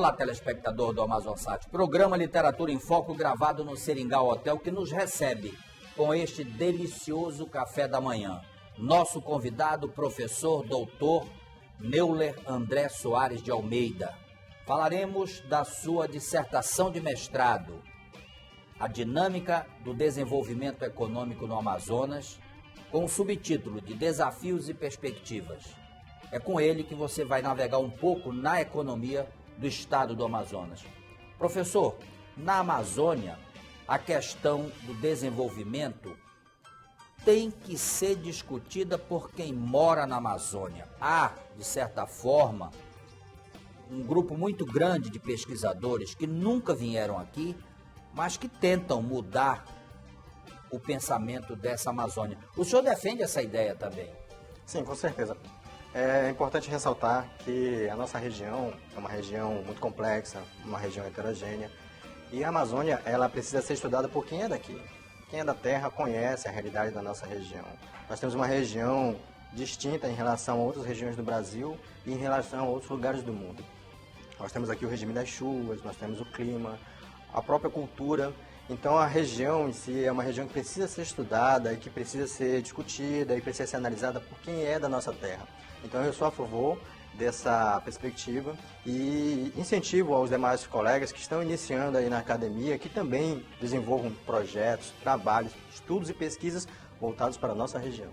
Olá, telespectador do AmazonSat, programa Literatura em Foco gravado no Seringal Hotel, que nos recebe com este delicioso café da manhã. Nosso convidado, professor doutor Neuler André Soares de Almeida. Falaremos da sua dissertação de mestrado, A Dinâmica do Desenvolvimento Econômico no Amazonas, com o subtítulo de Desafios e Perspectivas. É com ele que você vai navegar um pouco na economia do estado do Amazonas. Professor, na Amazônia, a questão do desenvolvimento tem que ser discutida por quem mora na Amazônia. Há, de certa forma, um grupo muito grande de pesquisadores que nunca vieram aqui, mas que tentam mudar o pensamento dessa Amazônia. O senhor defende essa ideia também? Sim, com certeza. É importante ressaltar que a nossa região é uma região muito complexa, uma região heterogênea, e a Amazônia ela precisa ser estudada por quem é daqui. Quem é da terra conhece a realidade da nossa região. Nós temos uma região distinta em relação a outras regiões do Brasil e em relação a outros lugares do mundo. Nós temos aqui o regime das chuvas, nós temos o clima, a própria cultura. Então a região em si é uma região que precisa ser estudada e que precisa ser discutida e precisa ser analisada por quem é da nossa terra. Então eu sou a favor dessa perspectiva e incentivo aos demais colegas que estão iniciando aí na academia que também desenvolvam projetos, trabalhos, estudos e pesquisas voltados para a nossa região.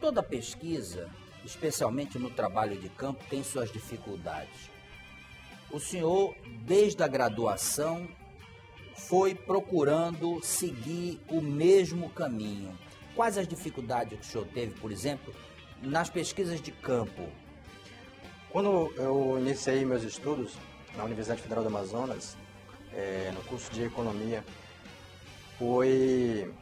Toda pesquisa, especialmente no trabalho de campo, tem suas dificuldades. O senhor, desde a graduação, foi procurando seguir o mesmo caminho. Quais as dificuldades que o senhor teve, por exemplo, nas pesquisas de campo? Quando eu iniciei meus estudos na Universidade Federal do Amazonas, no curso de Economia, foi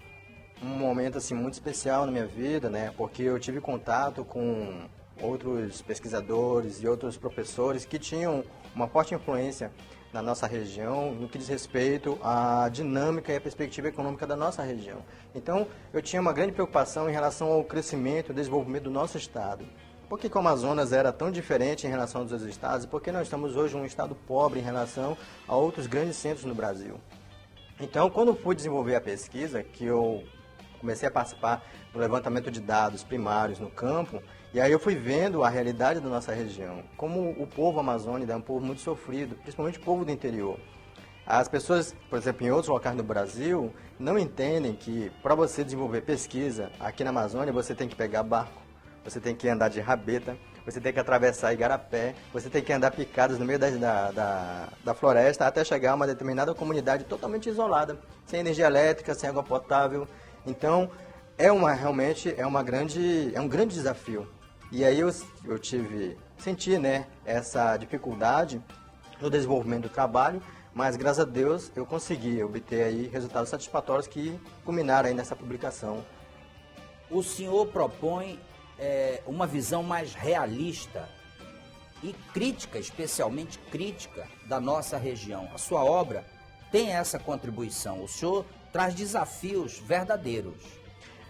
um momento assim, muito especial na minha vida, né? Porque eu tive contato com outros pesquisadores e outros professores que tinham uma forte influência na nossa região, no que diz respeito à dinâmica e à perspectiva econômica da nossa região. Então, eu tinha uma grande preocupação em relação ao crescimento e desenvolvimento do nosso estado. Por que o Amazonas era tão diferente em relação aos outros estados? E por que nós estamos hoje um estado pobre em relação a outros grandes centros no Brasil? Então, quando eu fui desenvolver a pesquisa, que eu comecei a participar do levantamento de dados primários no campo, e aí eu fui vendo a realidade da nossa região, como o povo amazônico é um povo muito sofrido, principalmente o povo do interior. As pessoas, por exemplo, em outros locais do Brasil, não entendem que para você desenvolver pesquisa aqui na Amazônia, você tem que pegar barco, você tem que andar de rabeta, você tem que atravessar igarapé, você tem que andar picadas no meio da floresta até chegar a uma determinada comunidade totalmente isolada, sem energia elétrica, sem água potável. Então, realmente é um grande desafio. E aí eu senti, né, essa dificuldade no desenvolvimento do trabalho, mas graças a Deus eu consegui obter aí resultados satisfatórios que culminaram aí nessa publicação. O senhor propõe uma visão mais realista e crítica, especialmente crítica, da nossa região. A sua obra tem essa contribuição. O senhor traz desafios verdadeiros.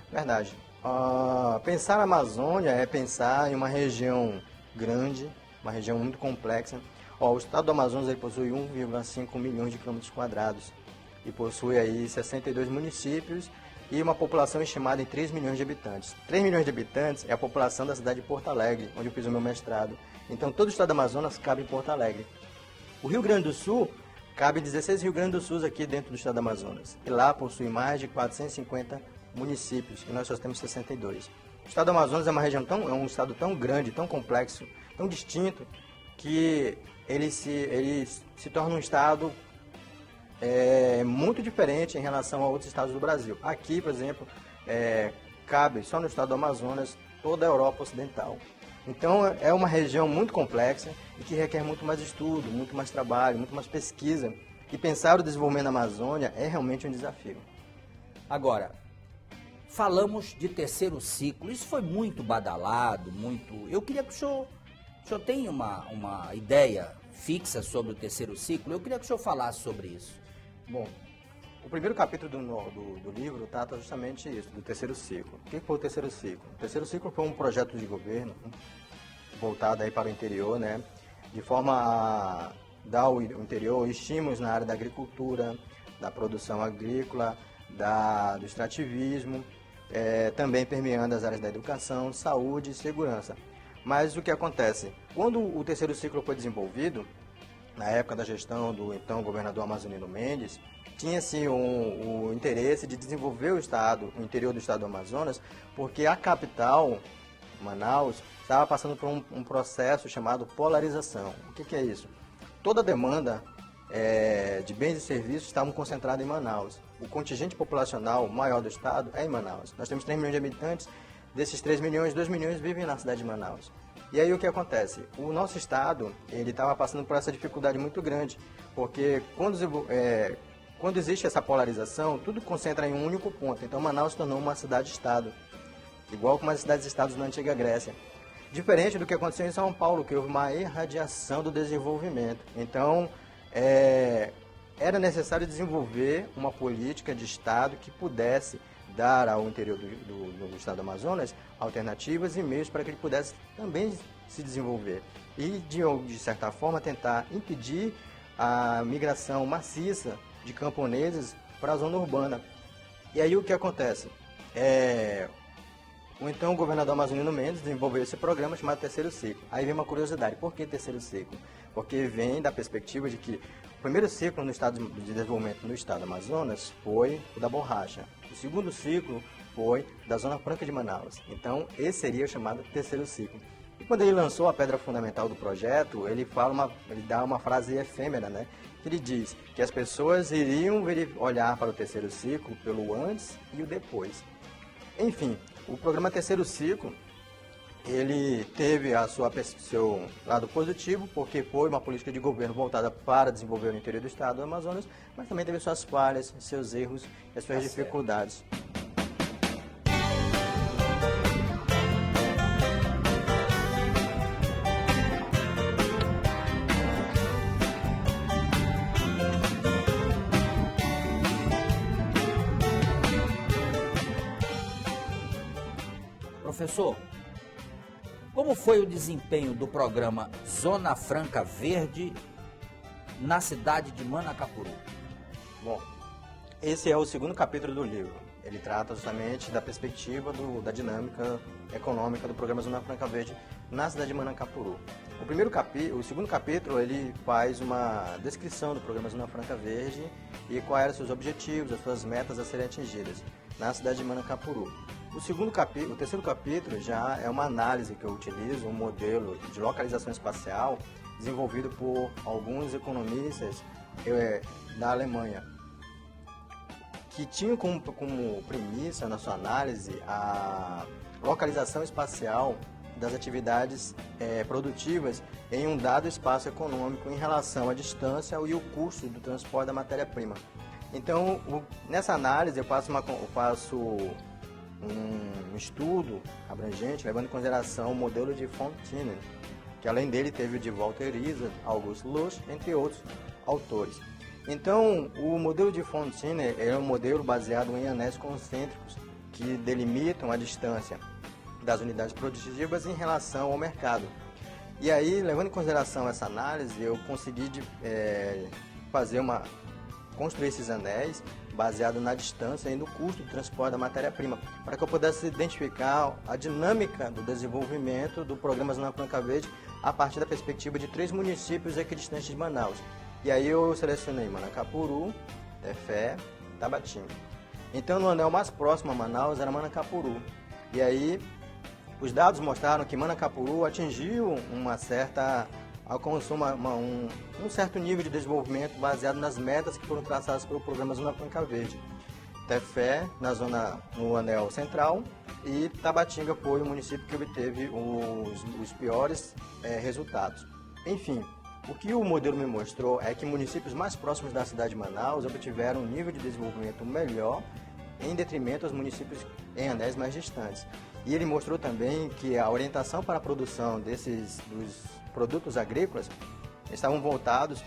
Verdade. Pensar na Amazônia é pensar em uma região grande, uma região muito complexa. O estado do Amazonas ele possui 1,5 milhões de quilômetros quadrados e possui aí 62 municípios e uma população estimada em 3 milhões de habitantes. 3 milhões de habitantes é a população da cidade de Porto Alegre, onde eu fiz o meu mestrado. Então todo o estado do Amazonas cabe em Porto Alegre. O Rio Grande do Sul cabe 16 Rio Grande do Sul aqui dentro do estado do Amazonas. E lá possui mais de 450 municípios, e nós só temos 62. O estado do Amazonas é um estado tão grande, tão complexo, tão distinto, que ele se torna um estado muito diferente em relação a outros estados do Brasil. Aqui, por exemplo, cabe só no estado do Amazonas toda a Europa Ocidental. Então é uma região muito complexa e que requer muito mais estudo, muito mais trabalho, muito mais pesquisa. E pensar o desenvolvimento da Amazônia é realmente um desafio. Agora, falamos de terceiro ciclo. Isso foi muito badalado, muito... Eu queria que o senhor tenha uma ideia fixa sobre o terceiro ciclo. Eu queria que o senhor falasse sobre isso. Bom, o primeiro capítulo do livro trata justamente isso, do terceiro ciclo. O que foi o terceiro ciclo? O terceiro ciclo foi um projeto de governo voltado aí para o interior, né? de forma a dar ao interior estímulos na área da agricultura, da produção agrícola, do extrativismo, também permeando as áreas da educação, saúde e segurança. Mas o que acontece? Quando o terceiro ciclo foi desenvolvido, na época da gestão do então governador Amazonino Mendes, tinha-se o interesse de desenvolver o interior do estado do Amazonas, porque a capital, Manaus, estava passando por um processo chamado polarização. O que é isso? Toda a demanda de bens e serviços estavam concentrada em Manaus. O contingente populacional maior do estado é em Manaus. Nós temos 3 milhões de habitantes, desses 3 milhões, 2 milhões vivem na cidade de Manaus. E aí o que acontece? O nosso estado ele estava passando por essa dificuldade muito grande, porque quando existe essa polarização, tudo concentra em um único ponto. Então Manaus se tornou uma cidade-estado, igual como as cidades-estados na antiga Grécia. Diferente do que aconteceu em São Paulo, que houve uma irradiação do desenvolvimento. Então, era necessário desenvolver uma política de Estado que pudesse dar ao interior do estado do Amazonas alternativas e meios para que ele pudesse também se desenvolver. E, de certa forma, tentar impedir a migração maciça de camponeses para a zona urbana. E aí o que acontece? O então governador Amazonino Mendes desenvolveu esse programa chamado Terceiro Ciclo. Aí vem uma curiosidade, por que Terceiro Ciclo? Porque vem da perspectiva de que o primeiro ciclo no estado de desenvolvimento no estado do Amazonas foi o da borracha. O segundo ciclo foi da Zona Franca de Manaus. Então, esse seria o chamado Terceiro Ciclo. E quando ele lançou a pedra fundamental do projeto, ele dá uma frase efêmera, né? Ele diz que as pessoas iriam olhar para o terceiro ciclo pelo antes e o depois. Enfim, o programa Terceiro Ciclo, ele teve seu lado positivo, porque foi uma política de governo voltada para desenvolver o interior do estado do Amazonas, mas também teve suas falhas, seus erros e suas dificuldades. Professor, como foi o desempenho do programa Zona Franca Verde na cidade de Manacapuru? Bom, esse é o segundo capítulo do livro. Ele trata justamente da perspectiva da dinâmica econômica do programa Zona Franca Verde na cidade de Manacapuru. O segundo capítulo ele faz uma descrição do programa Zona Franca Verde e quais eram seus objetivos, as suas metas a serem atingidas na cidade de Manacapuru. O terceiro capítulo já é uma análise que eu utilizo, um modelo de localização espacial desenvolvido por alguns economistas da Alemanha, que tinham como premissa na sua análise a localização espacial das atividades produtivas em um dado espaço econômico em relação à distância e o custo do transporte da matéria-prima. Então, nessa análise eu faço um estudo abrangente, levando em consideração o modelo de Fontaine, que além dele teve o de Walter Isaak, Auguste Luch, entre outros autores. Então, o modelo de Fontaine é um modelo baseado em anéis concêntricos que delimitam a distância das unidades produtivas em relação ao mercado. E aí, levando em consideração essa análise, eu consegui construir esses anéis baseado na distância e no custo do transporte da matéria-prima, para que eu pudesse identificar a dinâmica do desenvolvimento do programa Zona Franca Verde a partir da perspectiva de 3 municípios equidistantes de Manaus. E aí eu selecionei Manacapuru, Tefé, Tabatinga. Então, no anel mais próximo a Manaus era Manacapuru. E aí, os dados mostraram que Manacapuru atingiu alcançou um certo nível de desenvolvimento baseado nas metas que foram traçadas pelo programa Zona Franca Verde. Tefé, no anel central, e Tabatinga foi o município que obteve os piores resultados. Enfim, o que o modelo me mostrou é que municípios mais próximos da cidade de Manaus obtiveram um nível de desenvolvimento melhor em detrimento aos municípios em anéis mais distantes. E ele mostrou também que a orientação para a produção dos produtos agrícolas estavam voltados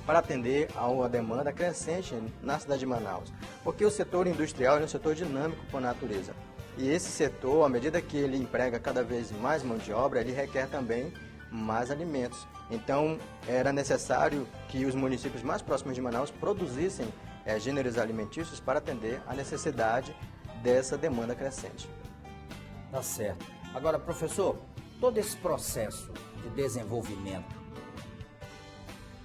para atender a uma demanda crescente na cidade de Manaus. Porque o setor industrial é um setor dinâmico por natureza. E esse setor, à medida que ele emprega cada vez mais mão de obra, ele requer também mais alimentos. Então, era necessário que os municípios mais próximos de Manaus produzissem gêneros alimentícios para atender a necessidade dessa demanda crescente. Tá certo. Agora, professor, todo esse processo de desenvolvimento,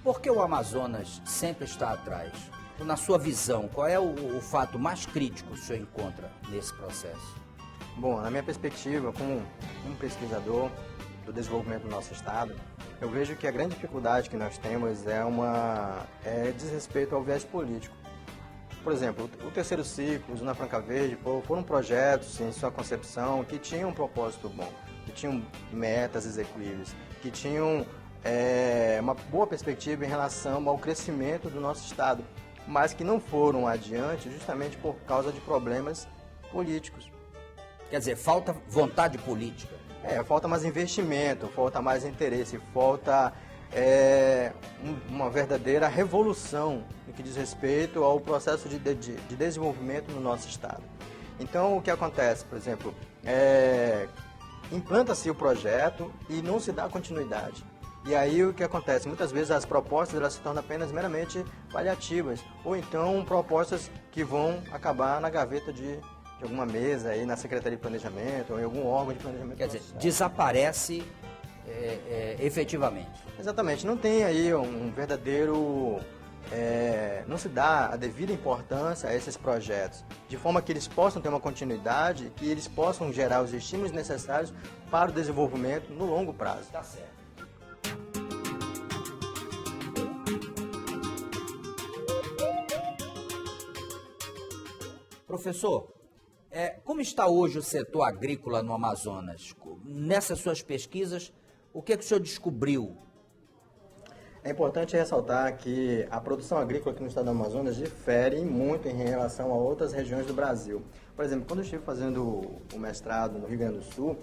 por que o Amazonas sempre está atrás? Na sua visão, qual é o fato mais crítico que o senhor encontra nesse processo? Bom, na minha perspectiva, como um pesquisador do desenvolvimento do nosso estado, eu vejo que a grande dificuldade que nós temos é desrespeito ao viés político. Por exemplo, o terceiro ciclo, o Zona Franca Verde, foram projetos em sua concepção que tinham um propósito bom, que tinham metas execuíveis, que tinham uma boa perspectiva em relação ao crescimento do nosso estado, mas que não foram adiante justamente por causa de problemas políticos. Quer dizer, falta vontade política. Falta mais investimento, falta mais interesse, falta uma verdadeira revolução no que diz respeito ao processo de desenvolvimento no nosso estado. Então, o que acontece, por exemplo, implanta-se o projeto e não se dá continuidade. E aí o que acontece? Muitas vezes as propostas elas se tornam apenas meramente paliativas, ou então propostas que vão acabar na gaveta de alguma mesa, aí na Secretaria de Planejamento, ou em algum órgão de planejamento. Quer dizer, desaparece efetivamente. Exatamente, não tem aí um verdadeiro... não se dá a devida importância a esses projetos, de forma que eles possam ter uma continuidade, que eles possam gerar os estímulos necessários para o desenvolvimento no longo prazo. Tá certo. Professor, como está hoje o setor agrícola no Amazonas? Nessas suas pesquisas, o que o senhor descobriu? É importante ressaltar que a produção agrícola aqui no estado do Amazonas difere muito em relação a outras regiões do Brasil. Por exemplo, quando eu estive fazendo o mestrado no Rio Grande do Sul,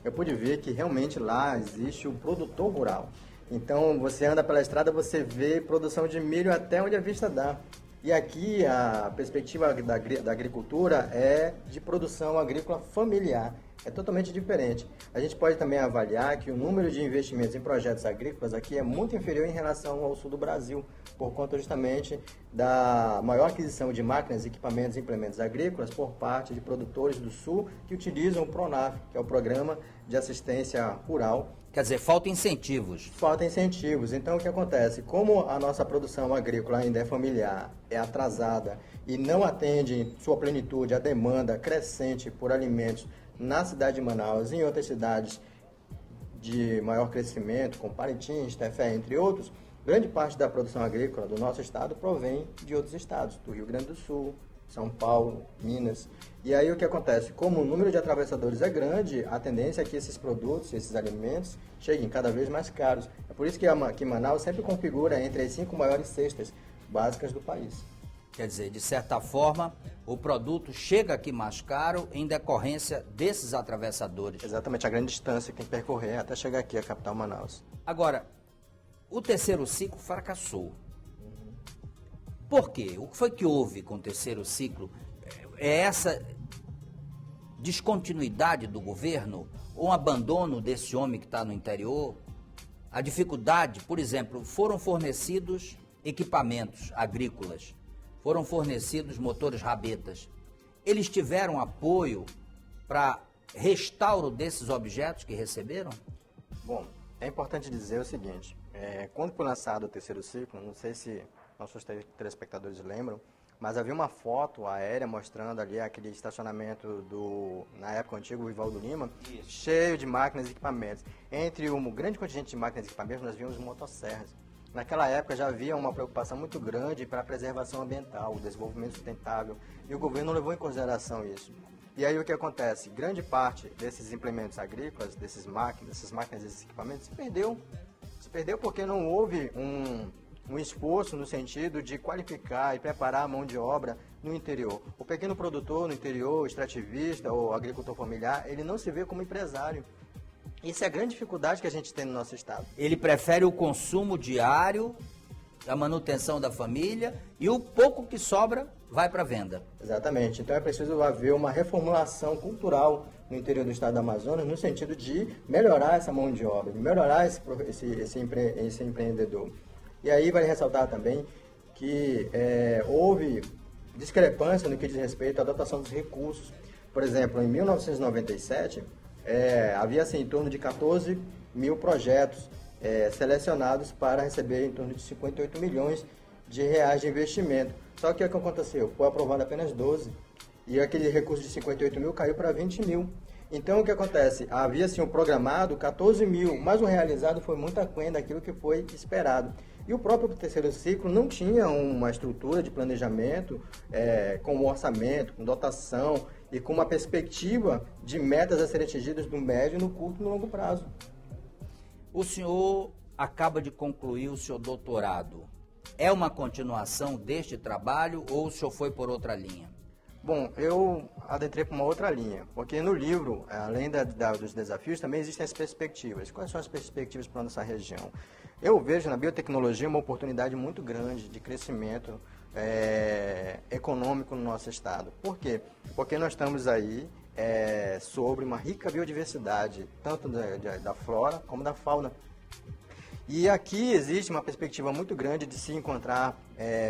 eu pude ver que realmente lá existe o produtor rural. Então, você anda pela estrada, você vê produção de milho até onde a vista dá. E aqui a perspectiva da agricultura é de produção agrícola familiar. É totalmente diferente. A gente pode também avaliar que o número de investimentos em projetos agrícolas aqui é muito inferior em relação ao sul do Brasil, por conta justamente da maior aquisição de máquinas, equipamentos e implementos agrícolas por parte de produtores do sul que utilizam o PRONAF, que é o Programa de Assistência Rural. Quer dizer, falta incentivos. Falta incentivos. Então, o que acontece? Como a nossa produção agrícola ainda é familiar, é atrasada e não atende em sua plenitude a demanda crescente por alimentos na cidade de Manaus e em outras cidades de maior crescimento, como Parintins, Tefé, entre outros, grande parte da produção agrícola do nosso estado provém de outros estados, do Rio Grande do Sul, São Paulo, Minas. E aí o que acontece? Como o número de atravessadores é grande, a tendência é que esses produtos, esses alimentos, cheguem cada vez mais caros. É por isso que Manaus sempre configura entre as 5 maiores cestas básicas do país. Quer dizer, de certa forma, o produto chega aqui mais caro em decorrência desses atravessadores. Exatamente, a grande distância que tem que percorrer até chegar aqui, a capital Manaus. Agora, o terceiro ciclo fracassou. Por quê? O que foi que houve com o terceiro ciclo? É essa descontinuidade do governo ou um abandono desse homem que está no interior? A dificuldade, por exemplo, foram fornecidos equipamentos agrícolas, foram fornecidos motores rabetas. Eles tiveram apoio para restauro desses objetos que receberam? Bom, é importante dizer o seguinte, quando foi lançado o terceiro ciclo, não sei se nossos telespectadores lembram, mas havia uma foto aérea mostrando ali aquele estacionamento na época, o antigo Vivaldo Lima, isso, cheio de máquinas e equipamentos. Entre um grande contingente de máquinas e equipamentos, nós vimos motosserras. Naquela época já havia uma preocupação muito grande para a preservação ambiental, o desenvolvimento sustentável, e o governo levou em consideração isso. E aí o que acontece? Grande parte desses implementos agrícolas, dessas máquinas, desses equipamentos, se perdeu. Se perdeu porque não houve um esforço no sentido de qualificar e preparar a mão de obra no interior. O pequeno produtor no interior, o extrativista ou agricultor familiar, ele não se vê como empresário. Isso é a grande dificuldade que a gente tem no nosso estado. Ele prefere o consumo diário, a manutenção da família e o pouco que sobra vai para venda. Exatamente. Então é preciso haver uma reformulação cultural no interior do estado do Amazonas, no sentido de melhorar essa mão de obra, de melhorar esse empreendedor. E aí vale ressaltar também que houve discrepância no que diz respeito à dotação dos recursos. Por exemplo, em 1997, havia-se em torno de 14 mil projetos selecionados para receber em torno de 58 milhões de reais de investimento. Só que o que aconteceu? Foi aprovado apenas 12 e aquele recurso de 58 mil caiu para 20 mil. Então, o que acontece? Havia sim um programado 14 mil, mas o realizado foi muito aquém daquilo que foi esperado. E o próprio terceiro ciclo não tinha uma estrutura de planejamento com orçamento, com dotação e com uma perspectiva de metas a serem atingidas no médio, no curto e no longo prazo. O senhor acaba de concluir o seu doutorado. É uma continuação deste trabalho ou o senhor foi por outra linha? Bom, eu adentrei para uma outra linha, porque no livro, além dos desafios, também existem as perspectivas. Quais são as perspectivas para a nossa região? Eu vejo na biotecnologia uma oportunidade muito grande de crescimento econômico no nosso estado. Por quê? Porque nós estamos aí sobre uma rica biodiversidade, tanto da flora como da fauna. E aqui existe uma perspectiva muito grande de se encontrar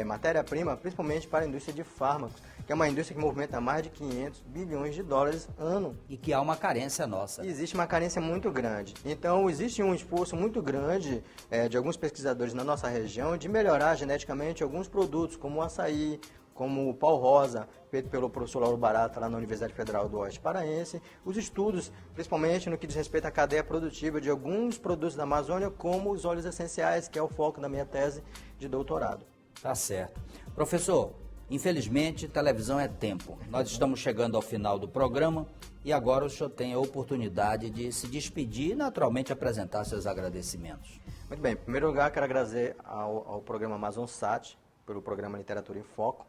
matéria-prima, principalmente para a indústria de fármacos, que é uma indústria que movimenta mais de 500 bilhões de dólares ano. E que há uma carência nossa. E existe uma carência muito grande. Então, existe um esforço muito grande de alguns pesquisadores na nossa região de melhorar geneticamente alguns produtos, como o açaí, como o pau rosa, feito pelo professor Lauro Barata lá na Universidade Federal do Oeste Paraense, os estudos, principalmente no que diz respeito à cadeia produtiva de alguns produtos da Amazônia, como os óleos essenciais, que é o foco da minha tese de doutorado. Tá certo. Professor, infelizmente, televisão é tempo. Nós estamos chegando ao final do programa e agora o senhor tem a oportunidade de se despedir e, naturalmente, apresentar seus agradecimentos. Muito bem. Em primeiro lugar, quero agradecer ao programa AmazonSat pelo programa Literatura em Foco.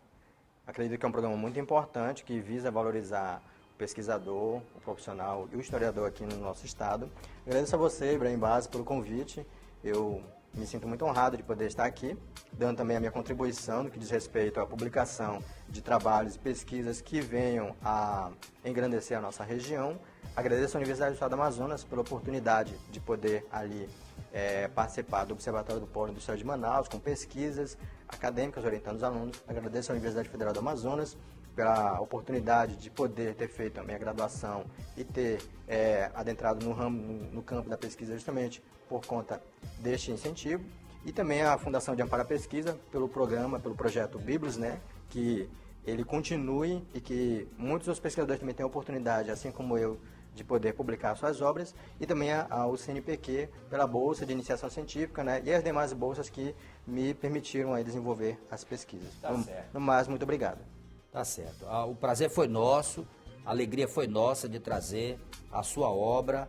Acredito que é um programa muito importante que visa valorizar o pesquisador, o profissional e o historiador aqui no nosso estado. Agradeço a você, Ibrahim Baz, pelo convite. Eu me sinto muito honrado de poder estar aqui, dando também a minha contribuição no que diz respeito à publicação de trabalhos e pesquisas que venham a engrandecer a nossa região. Agradeço à Universidade do Estado do Amazonas pela oportunidade de poder ali participar do Observatório do Polo Industrial de Manaus, com pesquisas acadêmicas orientando os alunos. Agradeço à Universidade Federal do Amazonas pela oportunidade de poder ter feito a minha graduação e ter adentrado no campo da pesquisa justamente por conta deste incentivo. E também a Fundação de Amparo à Pesquisa pelo projeto Biblos, né, que ele continue e que muitos dos pesquisadores também tenham a oportunidade, assim como eu, de poder publicar suas obras, e também ao CNPq pela Bolsa de Iniciação Científica, né, e as demais bolsas que me permitiram aí desenvolver as pesquisas. Tá certo. No mais, muito obrigado. Tá certo. O prazer foi nosso, a alegria foi nossa de trazer a sua obra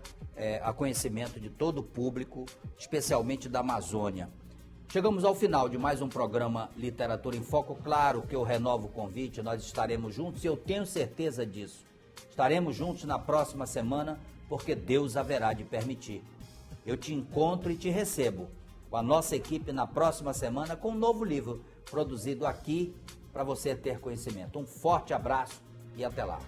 a conhecimento de todo o público, especialmente da Amazônia. Chegamos ao final de mais um programa Literatura em Foco. Claro que eu renovo o convite, nós estaremos juntos e eu tenho certeza disso. Estaremos juntos na próxima semana, porque Deus haverá de permitir. Eu te encontro e te recebo com a nossa equipe na próxima semana com um novo livro produzido aqui para você ter conhecimento. Um forte abraço e até lá.